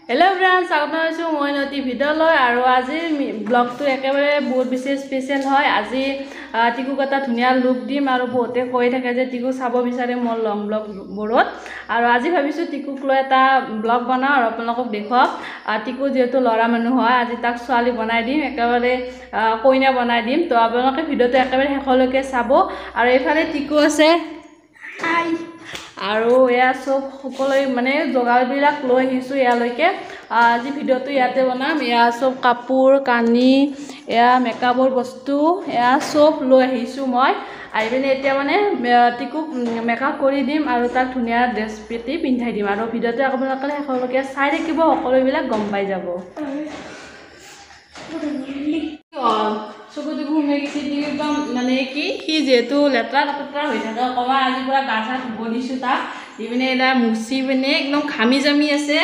Hello friends आपनाइছো মই নতি ভিডিঅ'লৈ আৰু আজি ব্লগটো একেবাৰে বহুত বেছি স্পেশাল হয় আজি টিকু কথা ধুনিয়া লুক দিম আৰু বহুতে কৈ থাকে যে টিকু চাব বিচাৰে মোৰ লং ব্লগ বোৰত আৰু আজি ভাবিছো টিকুক লৈ এটা ব্লগ বনাও আৰু আপোনালোকক দেখুৱাম টিকু যেহেতু লৰা মানুহ হয় আজি তাক ছোৱালী বনাই দিম একেবাৰে কইনা বনাই দিম তো আপোনালোকে ভিডিঅ'টো একেবাৰে শেষলৈকে চাব আৰু এফালে টিকু আছে হাই আৰু এয়া সব সকলোই মানে জগাৰবিলাক লৈ আহিছো ইয়ালৈকে আজি ভিডিঅ'টো ইয়াতে বনাম এয়া সব কাপোৰ কানি এয়া মেকআপৰ বস্তু এয়া সব লৈ আহিছো মই আইবেনে এতিয়া মানে টিকুক মেকআপ কৰি দিম আৰু তাক ধুনিয়া ড্ৰেছ পেটি পিন্ধাই দিম আৰু ভিডিঅ'টো আপোনালোকে শেষলৈকে চাই থাকিব সকলোবিলাক গম পাই যাব চকুটো ঘুমে গেছি একদম মানে কি সি যেহেতু লেতৰা পেতৰা হৈ থাকে কমা আজি পুৰা গা চা ধুব দিছো তাক ইপিনে এটা মুচি পিনে একদম ঘামি জামি আছে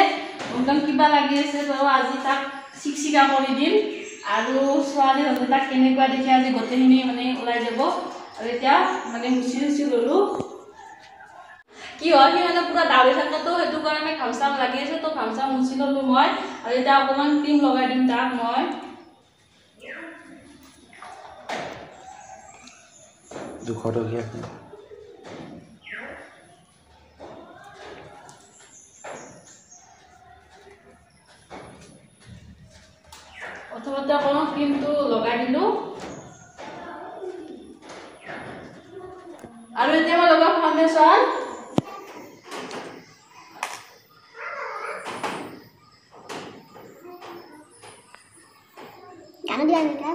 একদম কিবা লাগি আছে তো আজি তাক চিকচিকা কৰি দিম আৰু ছোৱালী হলে তাক কেনেকুৱা দেখি আজি গোটেইখিনি মানে ওলাই যাব আৰু এতিয়া মানে মুচি ললো কি হয় সি মানে পুৰা দাউৰি থাকে তো সেইটো কাৰণে ঘামচাম লাগি আছে তো ঘামচা মুচি ললো মই আৰু এতিয়া অকমান ক্ৰীম লগাই দিম তাক মই দুখৰটকীয়া প্ৰথমতে অকণমান ক্ৰীমটো লগাই দিলো আৰু এতিয়া মই লগাম ফাউণ্ডেশ্যন গানো দিয়া নিকা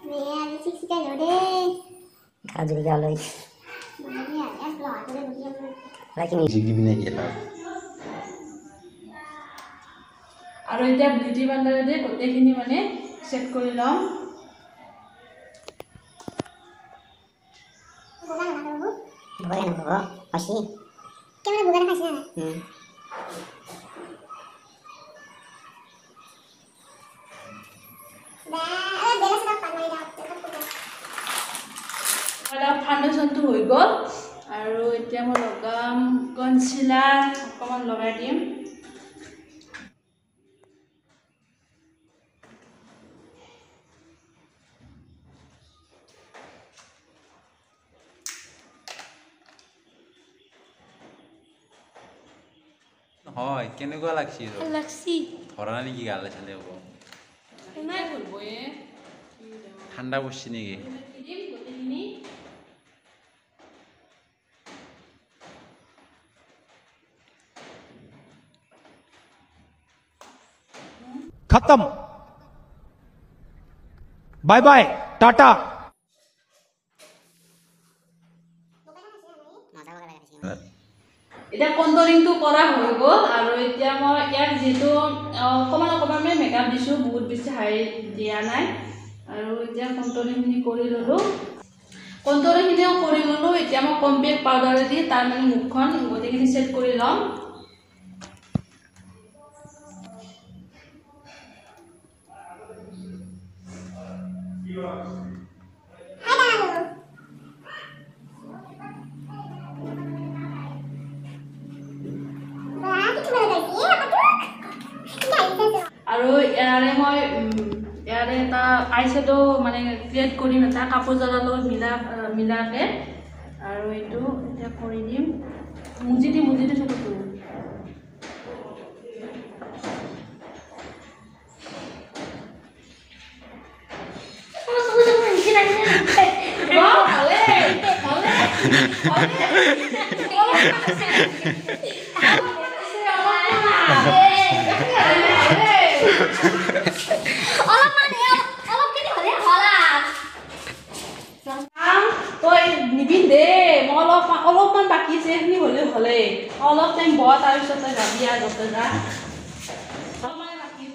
মেয়া আজি চিকচিকা লৰে আজি গালৈ মেয়া এক লৰা কৰে বুঝিয়ে লাকিনি জিগি বিনে গেলা আৰু এতিয়া ব্লিউটি বান্ডাৰে গোটেইখিনি মানে সেট কৰি লম বুগা না করব ভয় না বাবা আসি কেমন বুগা না খাইছ না ফাউণ্ডেশ্যনটো হৈ গ'ল আৰু এতিয়া মই লগাম কনচিলাৰ অকণমান লগাই দিম হয় কেনেকুৱা লাগছি লাগছি ধৰা নেকি গালে চালে হ'ব নাই ধৰব ঠাণ্ডা পড়ছি নেকি खत्म बाय बाय टाटा এটা কন্ট্ৰোলিংটো কৰা হৈ গ'ল আৰু এতিয়া মই ইয়াক যেটো অকমান মেকআপ দিছো বহুত বেছি হাই দিয়া নাই আৰু এতিয়া কন্ট্ৰোলিংখিনি কৰি ললো কন্ট্ৰোলিংখিনিও কৰি ললো এতিয়া মই কম্পেক্ট পাউডাৰ দি তাৰ মানে মুখখন গোটেইখিনি সেট কৰি লম আৰু ইয়াৰে মই ইয়াৰে এটা আইশ্যাডো মানে ক্ৰিয়েট কৰিম এটা কাপোৰ জলৰ লগত মিলাকে আৰু এইটো এতিয়া কৰি দিম মুজি দি চকুটো নিপিন্ধে মই অলপমান বাকী আছে সেইখিনি হ'লেও হ'লে অলপ টাইম বহ তাৰপিছত তই যাবি আৰু য'তে যা অলপমান বাকী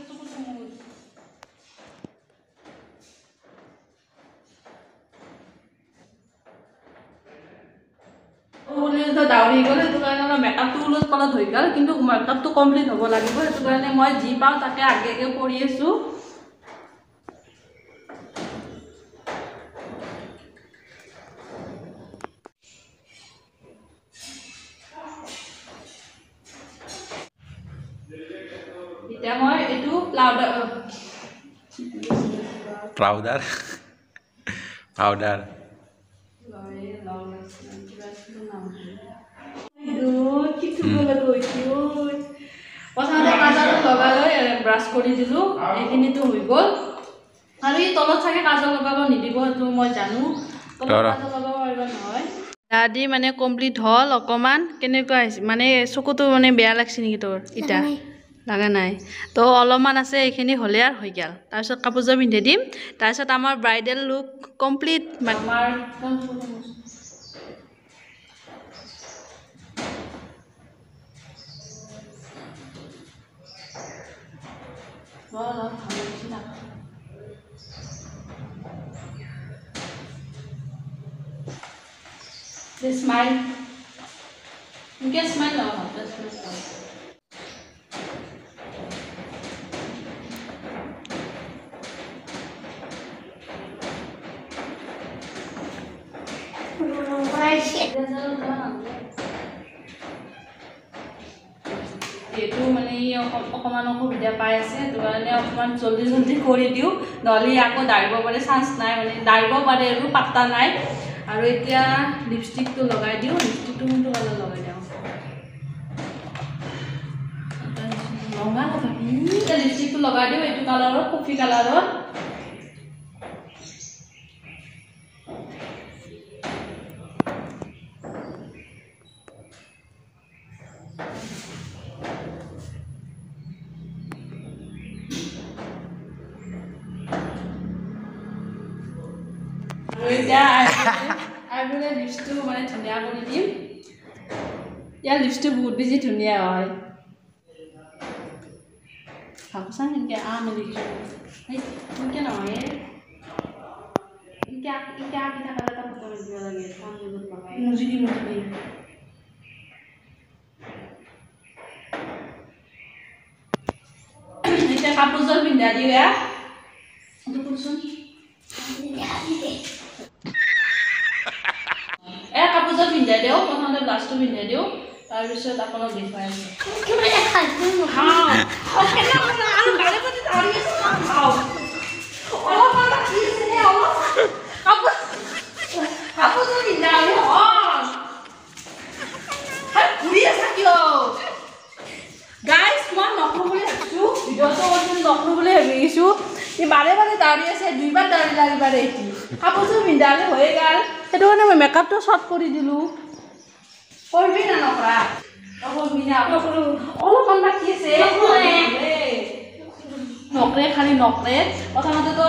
দাউৰি গ'ল সেইটো কাৰণে মেকআপটো ওলত কলত হৈ গ'ল কিন্তু মেকআপটো কমপ্লিট হ'ব লাগিব সেইটো কাৰণে মই যি পাওঁ তাকে আগে কৰি আছোঁ এতিয়া মই এইটো পাউডাৰ পাউডাৰ পাউডাৰ প্ৰথমতে কাজলটো লগাই লৈ ব্ৰাছ কৰি দিলোঁ এইখিনিতো হৈ গ'ল আৰু এই তলত চাগে কাজল লগাব নিদিব সেইটো মই জানো তলত কাজল লগাব পাৰিব নহয় দাদি মানে কমপ্লিট হ'ল অকণমান কেনেকুৱা হৈছে মানে চকুটো মানে বেয়া লাগছে নেকি তোৰ এতিয়া লগা নাই তো অলপমান আছে এইখিনি হ'লে আৰু হৈ গ'ল তাৰপিছত কাপোৰযোৰ পিন্ধি দিম তাৰপিছত আমাৰ ব্ৰাইডেল লুক কমপ্লিট আমাৰ They smile. You can smile now. Just smile. এইটো মানে অকণমান অসুবিধা পাই আছে সেইটো কাৰণে অকণমান জল্দি জল্দি কৰি দিওঁ নহ'লে আকৌ দাৰিব পাৰে চান্স নাই মানে দাৰিব পাৰে আৰু পাত্তা নাই আৰু এতিয়া লিপষ্টিকটো লগাই দিওঁ লিপষ্টিকটো কোনটো কালাৰ লগাই দিওঁ ৰঙা কথা এতিয়া লিপষ্টিকটো লগাই দিওঁ এইটো কালাৰৰ কফি কালাৰৰ এতিয়া আইব্ৰ'ৰ লিপছটো মানে ধুনীয়া কৰি দিম ইয়াৰ লিপছটো বহুত বেছি ধুনীয়া হয় ভাবছা এনেকৈ মেলি এনেকৈ নহয় এনেকৈ আঁকি থকাৰ এটা ফটো দিব লাগে মুজি এতিয়া কাপোৰযোৰ পিন্ধা দিওঁ ইয়াক কোনচোন কাপোৰযোৰ পিন্ধাই দিওঁ প্ৰথমতে ব্লাউজটো পিন্ধাই দিওঁ তাৰপিছত আপোনাক দেখুৱাই আছোঁ কাপোৰযোৰ পিন্ধা ঘূৰি আছা কিয় গাইজ মই নকৰোঁ বুলি ভাবিছোঁ ভিডিঅ'টো নকৰোঁ বুলি ভাবিছোঁ ই বাৰে বাৰে দাঁড়ি আছে দুইবাৰ দাঁড়ি লাগিবাৰে এটি কাপোৰযোৰ পিন্ধালে হৈ গ'ল সেইটো কাৰণে মই মেকআপটো শ্বৰ্ট কৰি দিলোঁ কৰিবি না নকৰা নকৰিবি না অলপমান বাকী আছে নকৰে খালি নকৰে প্ৰথমতেতো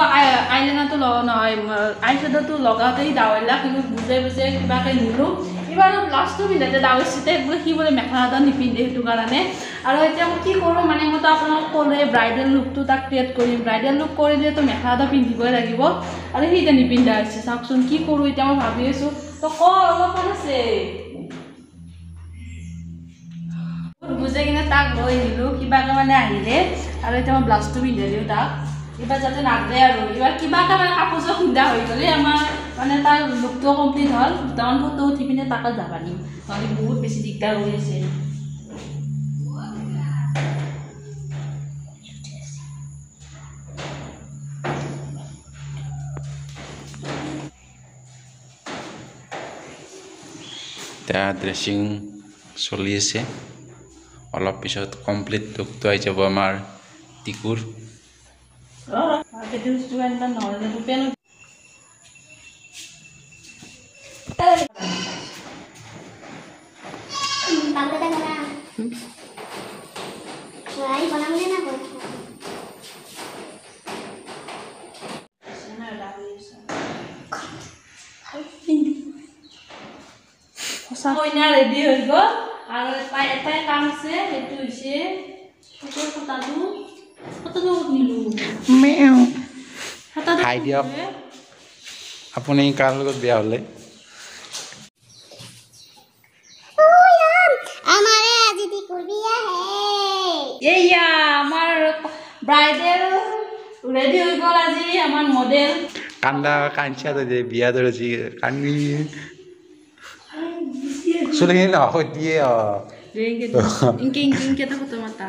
আইলাইনাৰটো লগা নহয় আইশ্বেড'টো লগাওঁতেই দাৱৰিলা কিন্তু বুজে বুজে কিবাকৈ নিলোঁ এইবাৰ ব্লাউজটো পিন্ধাতে দাৱৰিছিলে বোলে সি বোলে মেখেলা এটা নিপিন্ধে সেইটো কাৰণে আৰু এতিয়া মই কি কৰোঁ মানে মইতো আপোনাক ক'লোৱে ব্ৰাইডেল লুকটো তাক ক্ৰিয়েট কৰিম ব্ৰাইডেল লুক কৰিলেতো মেখেলা এটা পিন্ধিবই লাগিব আৰু সি এতিয়া নিপিন্ধা হৈছে চাওকচোন কি কৰোঁ এতিয়া মই ভাবি আছোঁ তো অলপমান আছে বুজে কিনে তাক লৈ আহিলোঁ কিবাকৈ মানে আহিলে আৰু এতিয়া মই ব্লাউজটো পিন্ধাই দিওঁ তাক এইবাৰ যাতে নাদে আৰু এইবাৰ কিবাকৈ মানে কাপোৰযোৰ পিন্ধা হৈ গ'লে আমাৰ মানে তাৰ লুকটো কমপ্লিট হ'ল দুটামান ফটো উঠি পিনে তাকে যাবা দিম নহ'লে বহুত বেছি দিগদাৰ হৈ আছে এতিয়া ড্ৰেছিং চলি আছে অলপ পিছত কমপ্লিট লুকটো আহি যাব আমাৰ টিকুৰ কইনা ৰেডি হৈ গ'ল আৰু এটাই কাম আছে সেইটো হৈছে ফটোটো নিলোঁ খাই দিয়ক আপুনি কাৰ লগত বিয়া হ'লে আমাৰে আজি টিকুৰ বিয়া হে এইয়া আমাৰ ব্ৰাইডেল ৰেডি হৈ গ'ল আজি আমাৰ মডেল কান্দা কাঞ্চা দে বিয়া ধৰিছি কান্দি চুলি নহয় দিয়ে ইনকে এটা ফটো মাতা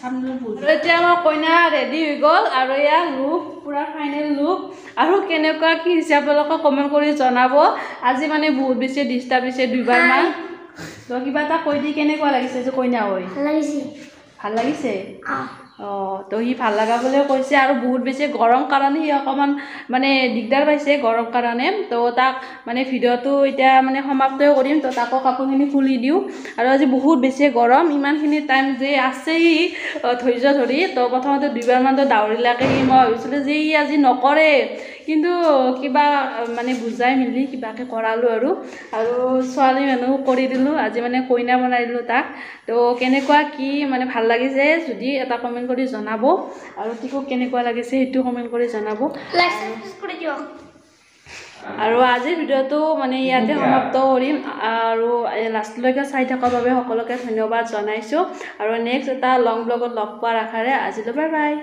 আৰু এতিয়া আমাৰ কইনা ৰেডি হৈ গ'ল আৰু ইয়াৰ লুক পুৰা ফাইনেল লুক আৰু কেনেকুৱা কি হিচাপে আপোনালোকে কমেণ্ট কৰি জনাব আজি মানে বহুত বেছি ডিষ্টাৰ্ব দিছে দুইবাৰমান তো কিবা এটা কৈ দি কেনেকুৱা লাগিছে যে কইনা হৈ ভাল লাগিছে ভাল লাগিছে অঁ তো সি ভাল লগা বুলিও কৈছে আৰু বহুত বেছি গৰম কাৰণে সি অকণমান মানে দিগদাৰ পাইছে গৰম কাৰণে তো তাক মানে ভিডিঅ'টো এতিয়া মানে সমাপ্তই কৰিম তো তাকো কাপোৰখিনি খুলি দিওঁ আৰু আজি বহুত বেছি গৰম ইমানখিনি টাইম যে আছেই ধৈৰ্য ধৰি তো প্ৰথমতে দুইবাৰমানতো দাউৰিলাকে সি মই ভাবিছিলোঁ যে ই আজি নকৰে কিন্তু কিবা মানে বুজাই মেলি কিবাকৈ কৰালোঁ আৰু ছোৱালী মানুহ কৰি দিলোঁ আজি মানে কইনা বনাই দিলোঁ তাক তো কেনেকুৱা কি মানে ভাল লাগিছে যদি এটা কমেণ্ট কৰি জনাব আৰু টিকুক কেনেকুৱা লাগিছে সেইটো কমেণ্ট কৰি জনাব লাইক সাবস্ক্ৰাইব কৰি দিয়ক আৰু আজিৰ ভিডিঅ'টো মানে ইয়াতে সমাপ্ত কৰিম আৰু লাষ্টলৈকে চাই থকাৰ বাবে সকলোকে ধন্যবাদ জনাইছোঁ আৰু নেক্সট এটা লং ব্লগত লগ পোৱাৰ আশাৰে আজিলৈ বাই বাই